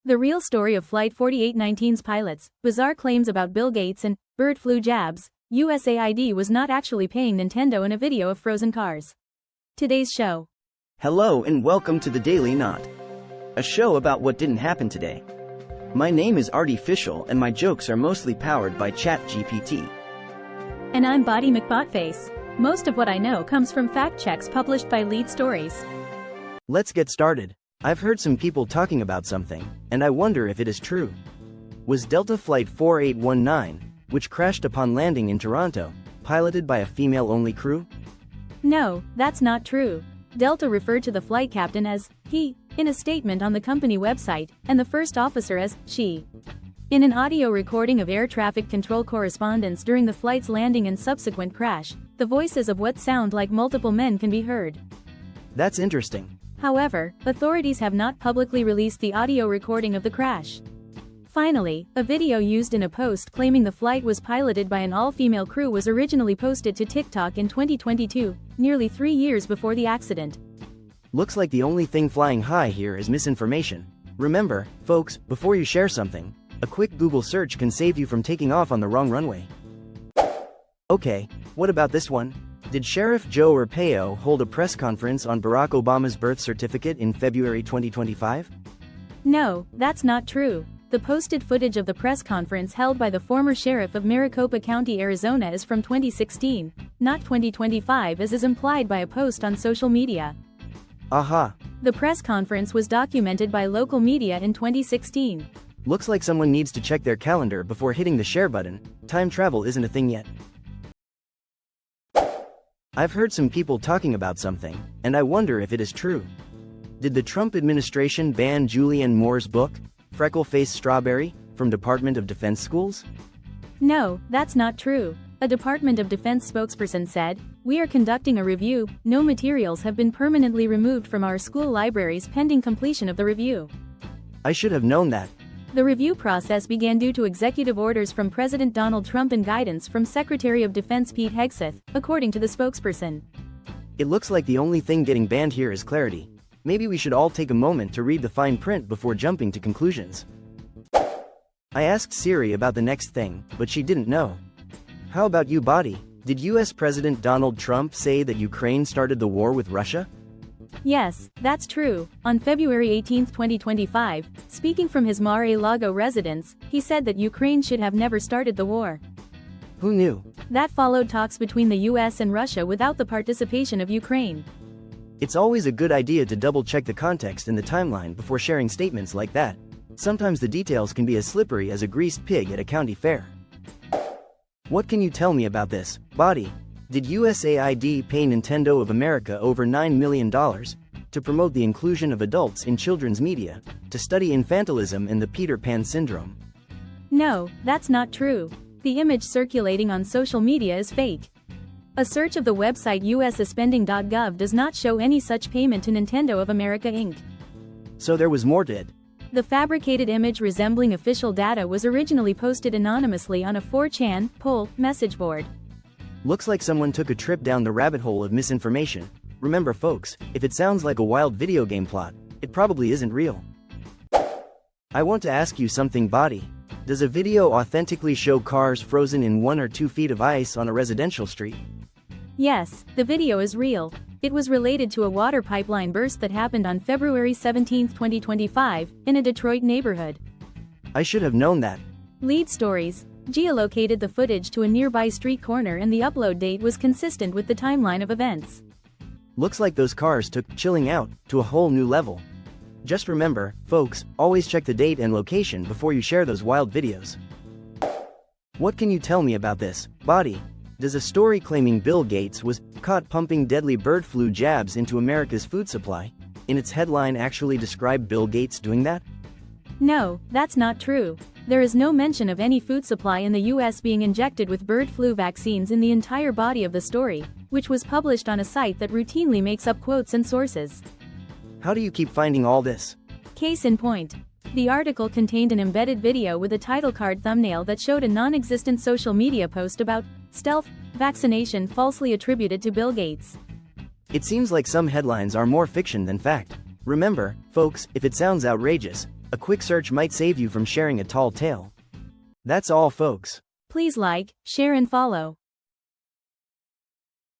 The real story of Flight 4819's pilots, bizarre claims about Bill Gates and bird flu jabs. USAID was not actually paying Nintendo in a video of frozen cars. Today's show. Hello and welcome to the Daily Knot, a show about what didn't happen today. My name is Artificial and my jokes are mostly powered by ChatGPT. And I'm Body McBotface. Most of what I know comes from fact checks published by Lead Stories. Let's get started. I've heard some people talking about something, and I wonder if it is true. Was Delta Flight 4819, which crashed upon landing in Toronto, piloted by a female-only crew? No, that's not true. Delta referred to the flight captain as he in a statement on the company website, and the first officer as she. In an audio recording of air traffic control correspondence during the flight's landing and subsequent crash, the voices of what sound like multiple men can be heard. That's interesting. However, authorities have not publicly released the audio recording of the crash. Finally, a video used in a post claiming the flight was piloted by an all-female crew was originally posted to TikTok in 2022, nearly 3 years before the accident. Looks like the only thing flying high here is misinformation. Remember, folks, before you share something, a quick Google search can save you from taking off on the wrong runway. Okay, what about this one? Did Sheriff Joe Arpaio hold a press conference on Barack Obama's birth certificate in February 2025? No, that's not true. The posted footage of the press conference held by the former sheriff of Maricopa County, Arizona is from 2016, not 2025 as is implied by a post on social media. Aha. The press conference was documented by local media in 2016. Looks like someone needs to check their calendar before hitting the share button. Time travel isn't a thing yet. I've heard some people talking about something, and I wonder if it is true. Did the Trump administration ban Julianne Moore's book, Freckle-Faced Strawberry, from Department of Defense schools? No, that's not true. A Department of Defense spokesperson said, "We are conducting a review. No materials have been permanently removed from our school libraries pending completion of the review." I should have known that. The review process began due to executive orders from President Donald Trump and guidance from Secretary of Defense Pete Hegseth, according to the spokesperson. It looks like the only thing getting banned here is clarity. Maybe we should all take a moment to read the fine print before jumping to conclusions. I asked Siri about the next thing, but she didn't know. How about you, Body? Did US President Donald Trump say that Ukraine started the war with Russia? Yes, that's true. On February 18, 2025, speaking from his Mar-a-Lago residence, he said that Ukraine should have never started the war. Who knew? That followed talks between the US and Russia without the participation of Ukraine. It's always a good idea to double-check the context and the timeline before sharing statements like that. Sometimes the details can be as slippery as a greased pig at a county fair. What can you tell me about this, Body? Did USAID pay Nintendo of America over $9 million to promote the inclusion of adults in children's media, to study infantilism and the Peter Pan syndrome? No, that's not true. The image circulating on social media is fake. A search of the website usspending.gov does not show any such payment to Nintendo of America Inc. So there was more to it. The fabricated image resembling official data was originally posted anonymously on a 4chan poll message board. Looks like someone took a trip down the rabbit hole of misinformation. Remember folks, if it sounds like a wild video game plot, it probably isn't real. I want to ask you something, Body. Does a video authentically show cars frozen in 1 or 2 feet of ice on a residential street? Yes, the video is real. It was related to a water pipeline burst that happened on February 17, 2025, in a Detroit neighborhood. I should have known that. Lead Stories geolocated the footage to a nearby street corner and the upload date was consistent with the timeline of events. Looks like those cars took chilling out to a whole new level. Just remember, folks, always check the date and location before you share those wild videos. What can you tell me about this, Body? Does a story claiming Bill Gates was caught pumping deadly bird flu jabs into America's food supply in its headline actually describe Bill Gates doing that? No, that's not true. There is no mention of any food supply in the US being injected with bird flu vaccines in the entire body of the story, which was published on a site that routinely makes up quotes and sources. How do you keep finding all this? Case in point. The article contained an embedded video with a title card thumbnail that showed a non-existent social media post about stealth vaccination falsely attributed to Bill Gates. It seems like some headlines are more fiction than fact. Remember, folks, if it sounds outrageous, A quick search might save you from sharing a tall tale. That's all, folks. Please like, share and follow.